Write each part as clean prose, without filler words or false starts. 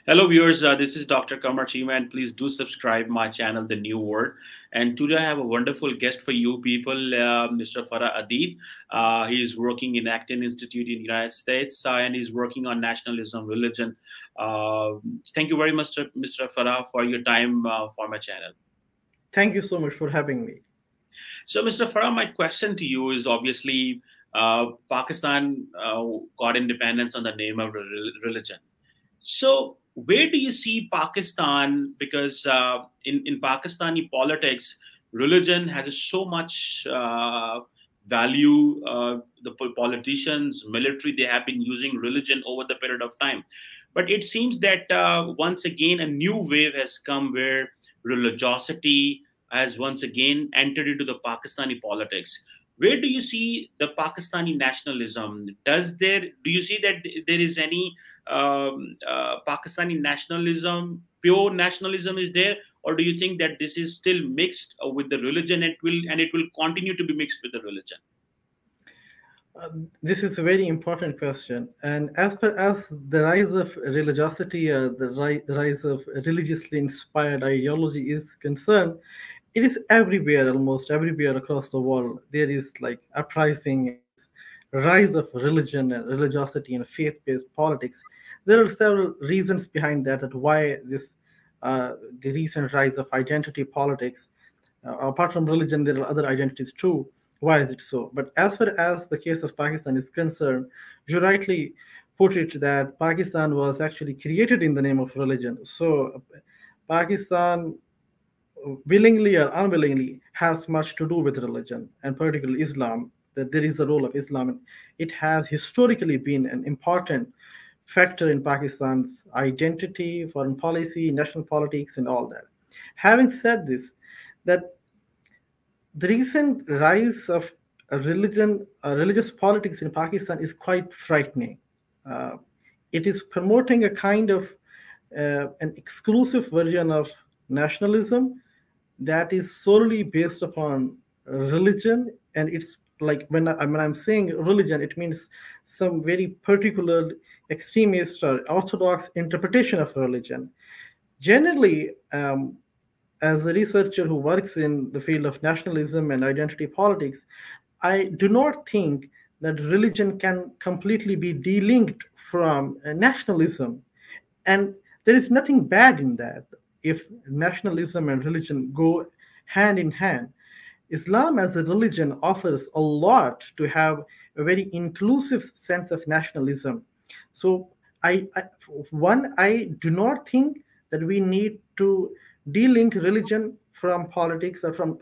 Hello, viewers. This is Dr. Qamar Cheema, and please do subscribe my channel, The New World. And today I have a wonderful guest for you people, Mr. Farah Adid. He is working in Acton Institute in the United States, and he's working on nationalism, religion. Uh, Thank you very much, Mr. Farah, for your time for my channel. Thank you so much for having me. So, Mr. Farah, my question to you is obviously Pakistan got independence on the name of religion. So, where do you see Pakistan? Because in Pakistani politics, religion has so much value. The politicians, military, they have been using religion over the period of time. But it seems that once again, a new wave has come where religiosity has once again entered into the Pakistani politics. Where do you see the Pakistani nationalism? Do you see that there is any Pakistani nationalism, pure nationalism is there, or do you think that this is still mixed with the religion and it will continue to be mixed with the religion? Uh, this is a very important question. And as per as the rise of religiosity, the rise of religiously inspired ideology is concerned, it is everywhere, almost everywhere across the world. There is like uprising, rise of religion and religiosity and faith-based politics. There are several reasons behind that, that why this the recent rise of identity politics. Apart from religion, there are other identities too. Why is it so? But as far as the case of Pakistan is concerned, you rightly put it that Pakistan was actually created in the name of religion. So Pakistan, willingly or unwillingly, has much to do with religion, and particularly Islam. That there is a role of Islam, and it has historically been an important factor in Pakistan's identity, foreign policy, national politics, and all that. Having said this, that the recent rise of religious politics in Pakistan is quite frightening. Uh, it is promoting a kind of an exclusive version of nationalism that is solely based upon religion, and it's like when I'm saying religion, it means some very particular extremist or orthodox interpretation of religion. Generally, as a researcher who works in the field of nationalism and identity politics, I do not think that religion can completely be delinked from nationalism. And there is nothing bad in that if nationalism and religion go hand in hand. Islam as a religion offers a lot to have a very inclusive sense of nationalism. So, I do not think that we need to de-link religion from politics or from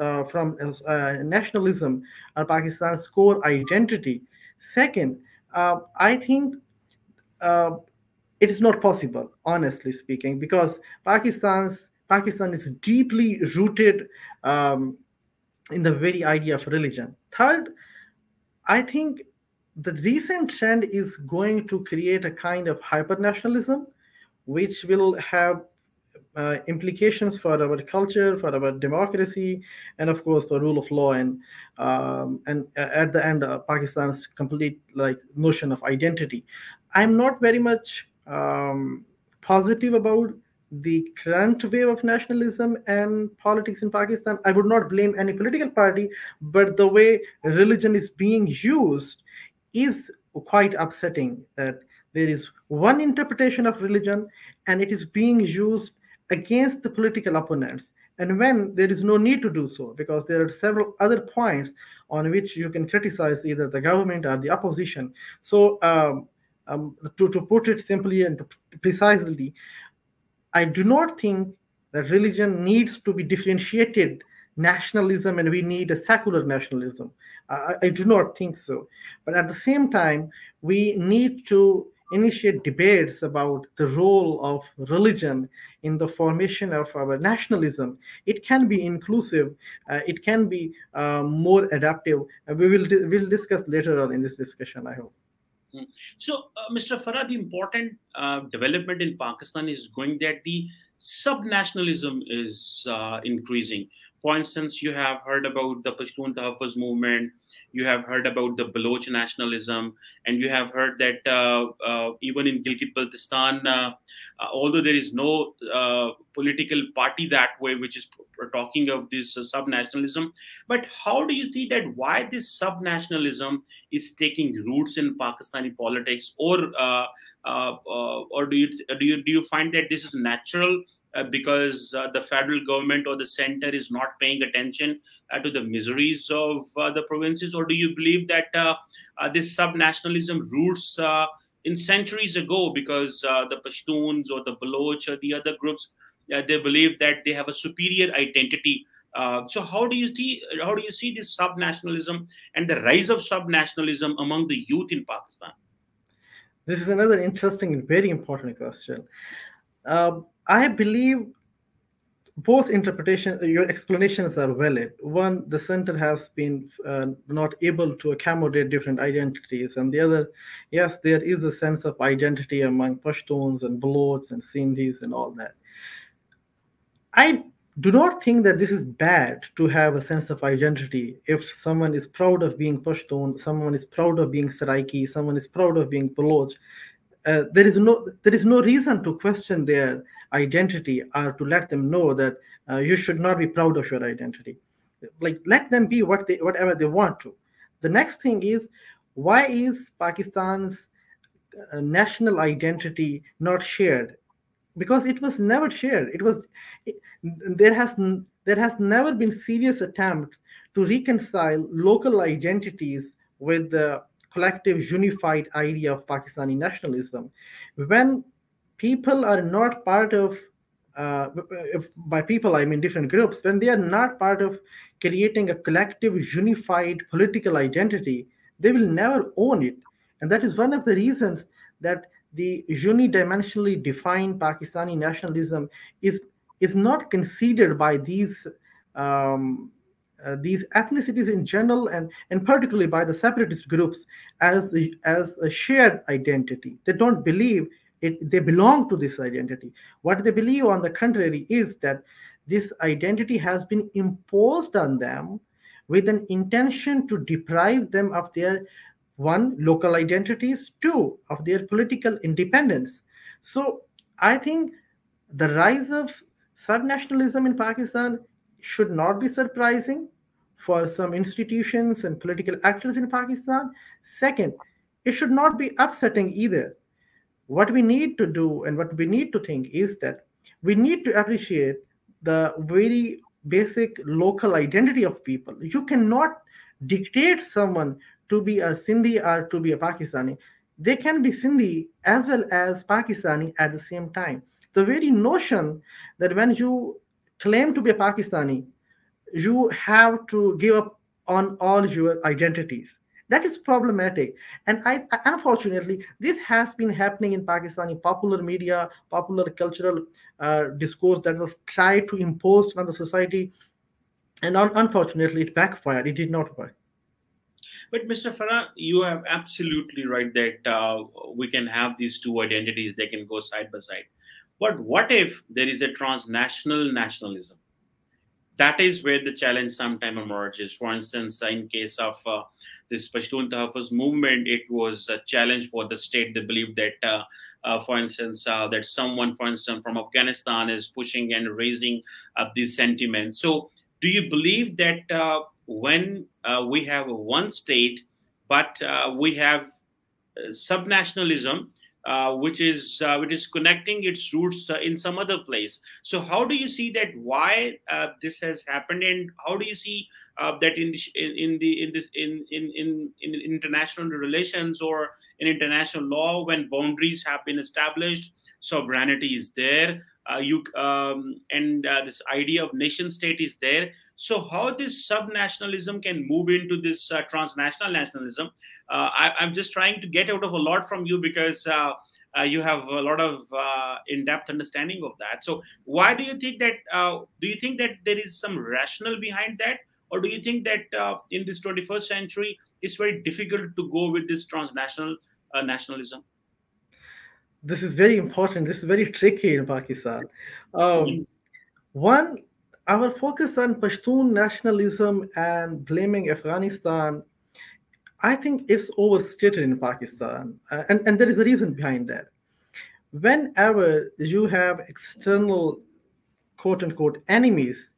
nationalism or Pakistan's core identity. Second, I think uh, it is not possible, honestly speaking, because Pakistan is deeply rooted um, in the very idea of religion. Third, I think the recent trend is going to create a kind of hyper-nationalism, which will have implications for our culture, for our democracy, and of course for rule of law, and at the end, Pakistan's complete like notion of identity. I'm not very much positive about the current wave of nationalism and politics in Pakistan. I would not blame any political party, but the way religion is being used is quite upsetting. That there is one interpretation of religion and it is being used against the political opponents. And when there is no need to do so, because there are several other points on which you can criticize either the government or the opposition. So, to put it simply and precisely, I do not think that religion needs to be differentiated nationalism and we need a secular nationalism. I do not think so. But at the same time, we need to initiate debates about the role of religion in the formation of our nationalism. It can be inclusive, it can be more adaptive. We'll discuss later on in this discussion, I hope. Mm. So, Mr. Farah, the important development in Pakistan is going that the subnationalism is increasing. For instance, you have heard about the Pashtun Tahaffuz movement. You have heard about the Baloch nationalism, and you have heard that even in Gilgit-Baltistan, although there is no political party that way, which is talking of this subnationalism, but how do you see that why this subnationalism is taking roots in Pakistani politics, or do you find that this is natural because the federal government or the center is not paying attention to the miseries of the provinces, or do you believe that this subnationalism roots in centuries ago because the Pashtuns or the Baloch or the other groups they believe that they have a superior identity. So how do you see this subnationalism and the rise of subnationalism among the youth in Pakistan? This is another interesting and very important question. I believe both your explanations are valid. One, the center has been not able to accommodate different identities, and the other, yes, there is a sense of identity among Pashtuns and Balochs and Sindhis and all that. I do not think that this is bad to have a sense of identity. If someone is proud of being Pashtun, someone is proud of being Saraiki, someone is proud of being Baloch, there is no reason to question their identity or to let them know that you should not be proud of your identity. Like, let them be whatever they want to. The next thing is, why is Pakistan's national identity not shared? Because it was never shared. There has never been serious attempts to reconcile local identities with the collective unified idea of Pakistani nationalism. When people are not part of, by people I mean different groups, when they are not part of creating a collective unified political identity, they will never own it. And that is one of the reasons that the unidimensionally defined Pakistani nationalism is not considered by these ethnicities in general, and particularly by the separatist groups, as a shared identity. They don't believe they belong to this identity. What they believe, on the contrary, is that this identity has been imposed on them with an intention to deprive them of their, one, local identities, two, of their political independence. So I think the rise of subnationalism in Pakistan should not be surprising for some institutions and political actors in Pakistan. Second, it should not be upsetting either. What we need to do and what we need to think is that we need to appreciate the very basic local identity of people. You cannot dictate someone to be a Sindhi or to be a Pakistani. They can be Sindhi as well as Pakistani at the same time. The very notion that when you claim to be a Pakistani, you have to give up on all your identities, that is problematic. And unfortunately, this has been happening in Pakistani popular media, popular cultural discourse that was tried to impose on the society. And unfortunately, it backfired. It did not work. But Mr. Farah, you have absolutely right that we can have these two identities, they can go side by side. But what if there is a transnational nationalism? That is where the challenge sometimes emerges. For instance, in case of this Pashtun Tahaffuz movement, it was a challenge for the state. They believed that, for instance, that someone, for instance, from Afghanistan is pushing and raising up these sentiments. So, do you believe that when we have one state, but we have subnationalism, which is connecting its roots in some other place. So how do you see that? Why this has happened, and how do you see that in international relations or in international law, when boundaries have been established, sovereignty is there, and this idea of nation state is there. So how this subnationalism can move into this transnational nationalism? I'm just trying to get out of a lot from you because you have a lot of in-depth understanding of that. So why do you think that? Do you think that there is some rationale behind that, or do you think that in this 21st century it's very difficult to go with this transnational nationalism? This is very important. This is very tricky in Pakistan. One, our focus on Pashtun nationalism and blaming Afghanistan I think it's overstated in Pakistan, and there is a reason behind that. Whenever you have external quote unquote enemies,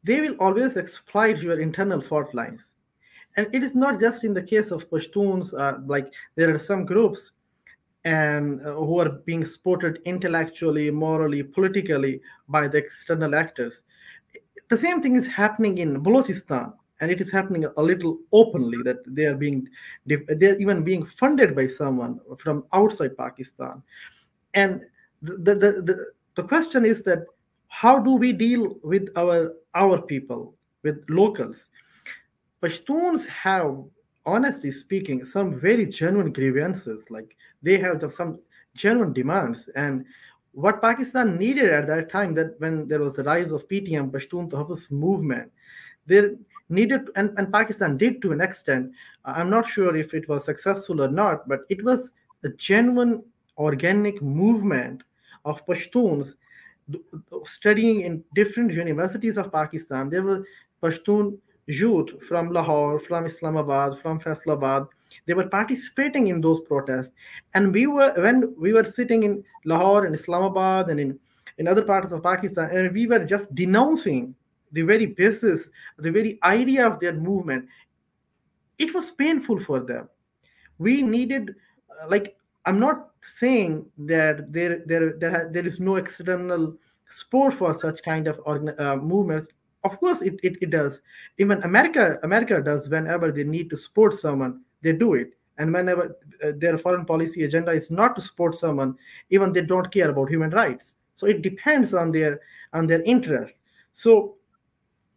they will always exploit your internal fault lines. And it is not just in the case of Pashtuns, like there are some groups and who are being supported intellectually, morally, politically by the external actors. The same thing is happening in Balochistan, and it is happening a little openly that they're even being funded by someone from outside Pakistan. And the question is that how do we deal with our people, with locals? Pashtuns have, honestly speaking, some very genuine grievances. Like they have some genuine demands. And what Pakistan needed at that time, that when there was the rise of PTM, Pashtun Tahafuz movement, there needed, and Pakistan did to an extent. I'm not sure if it was successful or not, but it was a genuine organic movement of Pashtuns studying in different universities of Pakistan. There were Pashtun youth from Lahore, from Islamabad, from Faisalabad. They were participating in those protests, and when we were sitting in Lahore and Islamabad and in other parts of Pakistan, and we were just denouncing the very basis, the very idea of their movement. It was painful for them. We needed, like, I'm not saying that there is no external support for such kind of movements. Of course it does. Even America does. Whenever they need to support someone, they do it. And whenever their foreign policy agenda is not to support someone, even they don't care about human rights. So it depends on their interest. So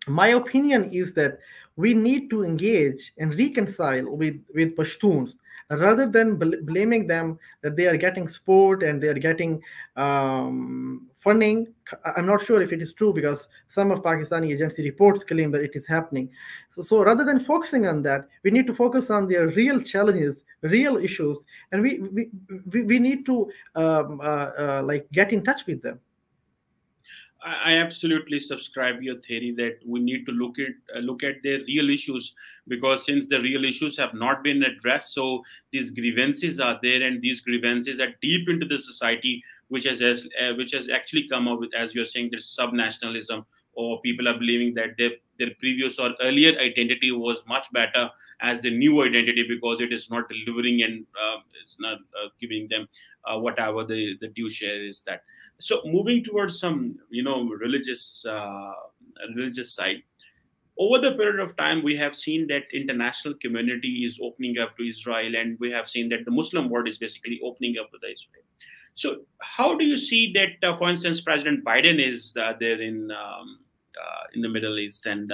my opinion is that we need to engage and reconcile with Pashtuns rather than blaming them that they are getting support and they are getting funding. I'm not sure if it is true because some of Pakistani agency reports claim that it is happening. So rather than focusing on that, we need to focus on their real challenges, real issues, and we need to like get in touch with them. I absolutely subscribe your theory that we need to look at the real issues, because since the real issues have not been addressed, so these grievances are there, and these grievances are deep into the society, which has actually come up with, as you're saying, this subnationalism, or people are believing that their previous or earlier identity was much better as the new identity because it is not delivering, and it's not giving them whatever the due share is. That so moving towards some religious side, over the period of time we have seen that international community is opening up to Israel, and we have seen that the Muslim world is basically opening up to the Israel. So how do you see that, for instance, President Biden is there in the Middle East, and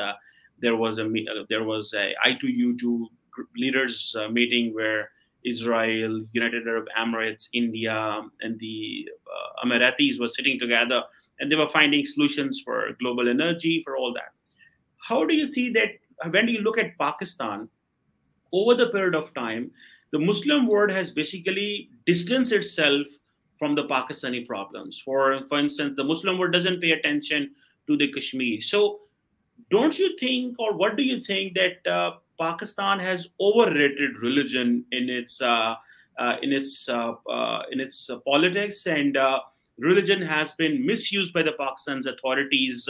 there was a I2U2 leaders meeting where Israel, United Arab Emirates, India, and the Emiratis were sitting together, and they were finding solutions for global energy, for all that. How do you see that when you look at Pakistan over the period of time, the Muslim world has basically distanced itself from the Pakistani problems? For instance, the Muslim world doesn't pay attention to the Kashmir. So don't you think, or what do you think, that Pakistan has overrated religion in its politics, and religion has been misused by the Pakistan's authorities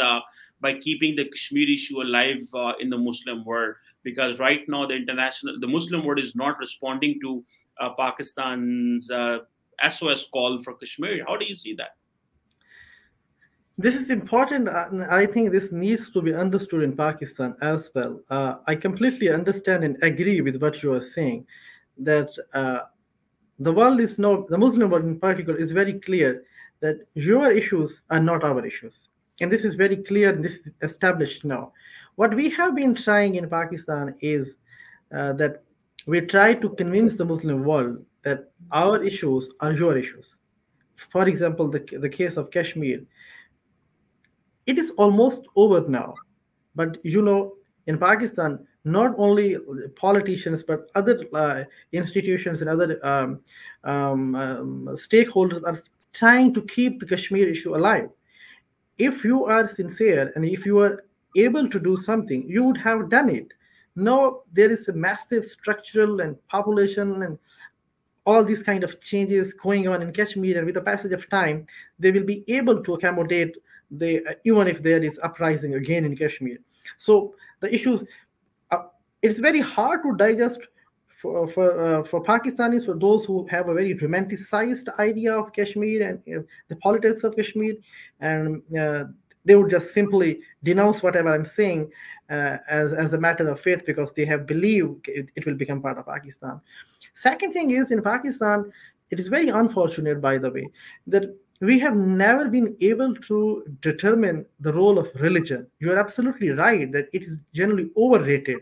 by keeping the Kashmir issue alive in the Muslim world? Because right now the Muslim world is not responding to Pakistan's SOS call for Kashmir. How do you see that? This is important. I think this needs to be understood in Pakistan as well. I completely understand and agree with what you are saying, that the Muslim world in particular is very clear that your issues are not our issues. And this is very clear, and this is established now. What we have been trying in Pakistan is that we try to convince the Muslim world that our issues are your issues. For example, the case of Kashmir, it is almost over now. But in Pakistan, not only politicians, but other institutions and other stakeholders are trying to keep the Kashmir issue alive. If you are sincere and if you are able to do something, you would have done it. Now there is a massive structural and population and all these kind of changes going on in Kashmir, and with the passage of time, they will be able to accommodate the even if there is uprising again in Kashmir. So the issues, uh, it's very hard to digest for Pakistanis, for those who have a very romanticized idea of Kashmir and the politics of Kashmir, and they would just simply denounce whatever I'm saying as a matter of faith because they have believed it will become part of Pakistan. Second thing is, in Pakistan, it is very unfortunate, by the way, that we have never been able to determine the role of religion. You are absolutely right that it is generally overrated,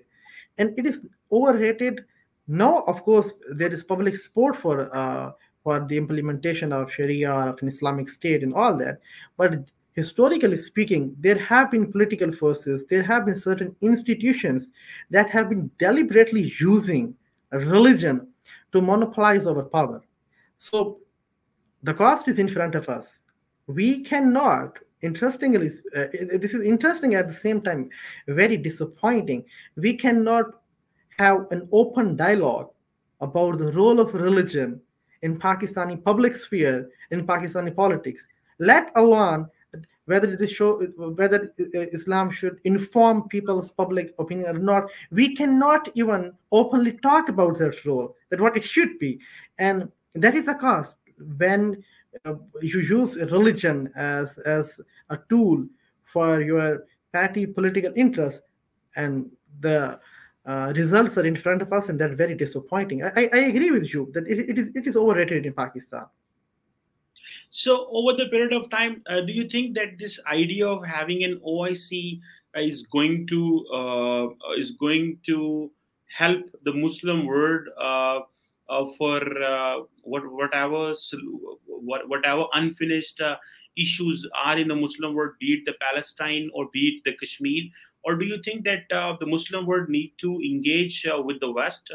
and it is overrated. Now, of course, there is public support for the implementation of Sharia, of an Islamic State, and all that. But historically speaking, there have been political forces, there have been certain institutions that have been deliberately using religion to monopolize our power. So the cost is in front of us. We cannot, interestingly, this is interesting at the same time, very disappointing. We cannot have an open dialogue about the role of religion in Pakistani public sphere, in Pakistani politics, let alone whether it is whether Islam should inform people's public opinion or not. We cannot even openly talk about that role, that what it should be, and that is the cost when you use religion as a tool for your petty political interests, and the results are in front of us, and that's very disappointing. I agree with you that it is overrated in Pakistan. So, over the period of time, do you think that this idea of having an OIC is going to help the Muslim world for whatever unfinished issues are in the Muslim world, be it the Palestine or be it the Kashmir? Or do you think that the Muslim world need to engage with the West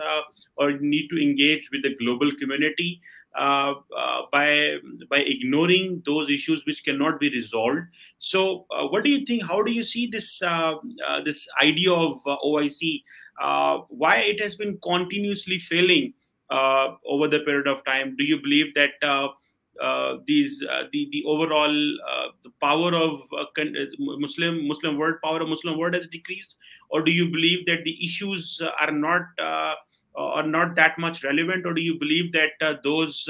or need to engage with the global community by ignoring those issues which cannot be resolved? So, what do you think? How do you see this idea of OIC? Why it has been continuously failing over the period of time? Do you believe that the overall the power of Muslim world, power of Muslim world has decreased, or do you believe that the issues are not that much relevant, or do you believe that those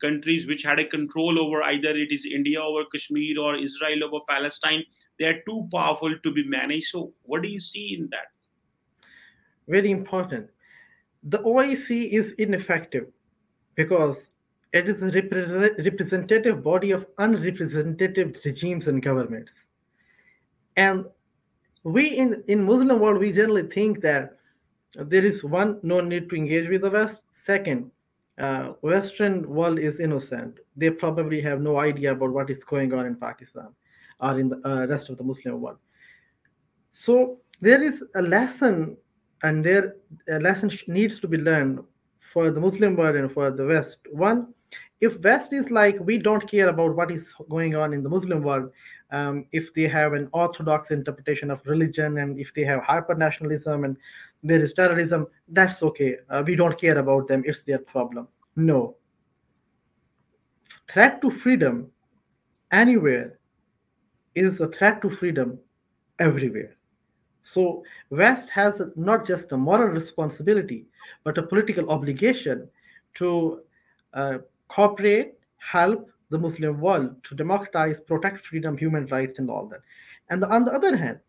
countries which had a control over either it is India over Kashmir or Israel over Palestine, they are too powerful to be managed? So what do you see in that? Very important. The OIC is ineffective because it is a representative body of unrepresentative regimes and governments. And we in Muslim world, we generally think that there is one, no need to engage with the West. Second, Western world is innocent. They probably have no idea about what is going on in Pakistan or in the rest of the Muslim world. So there is a lesson, and there a lesson needs to be learned for the Muslim world and for the West. One, if West is like, we don't care about what is going on in the Muslim world, if they have an orthodox interpretation of religion, and if they have hyper nationalism and there is terrorism, that's okay. We don't care about them. It's their problem. No. Threat to freedom anywhere is a threat to freedom everywhere. So West has not just a moral responsibility, but a political obligation to cooperate, help the Muslim world to democratize, protect freedom, human rights, and all that. And on the other hand,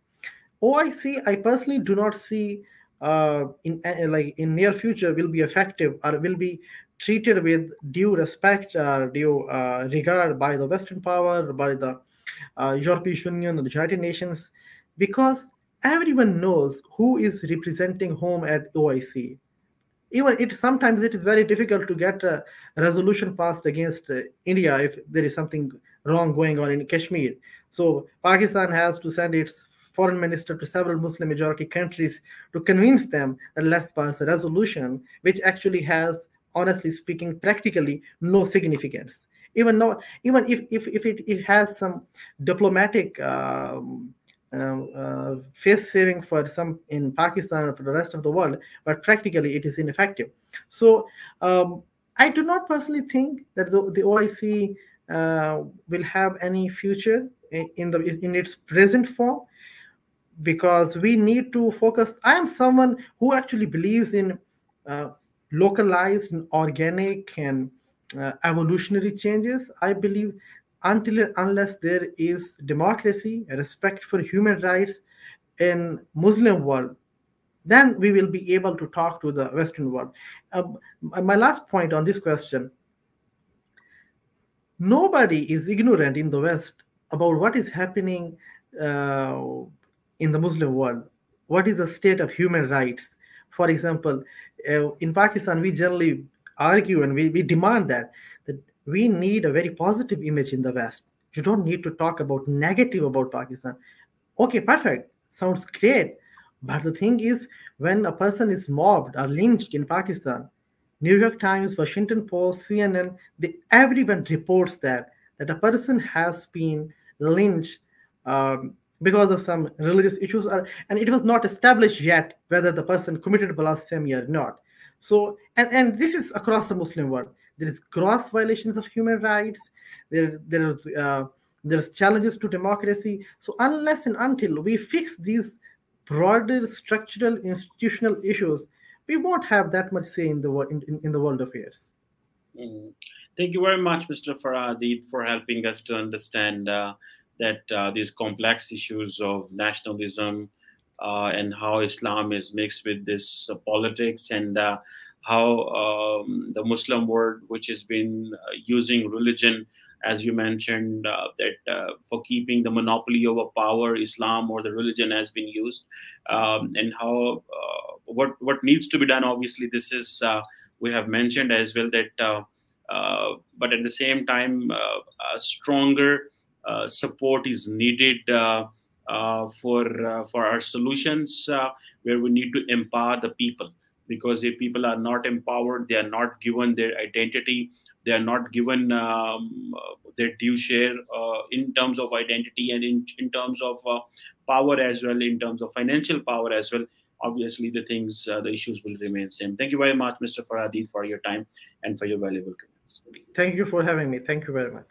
OIC, I personally do not see in near future will be effective or will be treated with due respect or due regard by the Western power, by the European Union, the United Nations, because everyone knows who is representing whom at OIC. Even sometimes it is very difficult to get a resolution passed against India if there is something wrong going on in Kashmir. So Pakistan has to send its foreign minister to several Muslim majority countries to convince them that let's pass a resolution, which actually has, honestly speaking, practically no significance. Even if it has some diplomatic face saving for some in Pakistan or for the rest of the world, but practically it is ineffective. So I do not personally think that the OIC will have any future in its present form, because we need to focus. I am someone who actually believes in uh, localized and organic and evolutionary changes. I believe until unless there is democracy, respect for human rights in Muslim world, then we will be able to talk to the Western world. My last point on this question: nobody is ignorant in the West about what is happening uh, in the Muslim world. What is the state of human rights? For example, in Pakistan, we generally argue and we demand that we need a very positive image in the West. You don't need to talk about negative about Pakistan. Okay, perfect. Sounds great. But the thing is, when a person is mobbed or lynched in Pakistan, New York Times, Washington Post, CNN, everyone reports that a person has been lynched because of some religious issues, and it was not established yet whether the person committed blasphemy or not. So, and this is across the Muslim world. There is gross violations of human rights. There's challenges to democracy. So, unless and until we fix these broader structural institutional issues, we won't have that much say in the world in the world affairs. Mm. Thank you very much, Mr. Farhadi, for helping us to understand that these complex issues of nationalism and how Islam is mixed with this politics, and how the Muslim world, which has been using religion, as you mentioned, that for keeping the monopoly over power, Islam or the religion has been used, and how what needs to be done. Obviously, this is we have mentioned as well that. But at the same time, a stronger support is needed for our solutions, where we need to empower the people. Because if people are not empowered, they are not given their identity, they are not given their due share in terms of identity, and in terms of power as well, in terms of financial power as well. Obviously, the issues will remain same. Thank you very much, Mr. Farhadi, for your time and for your valuable comments. Thank you for having me. Thank you very much.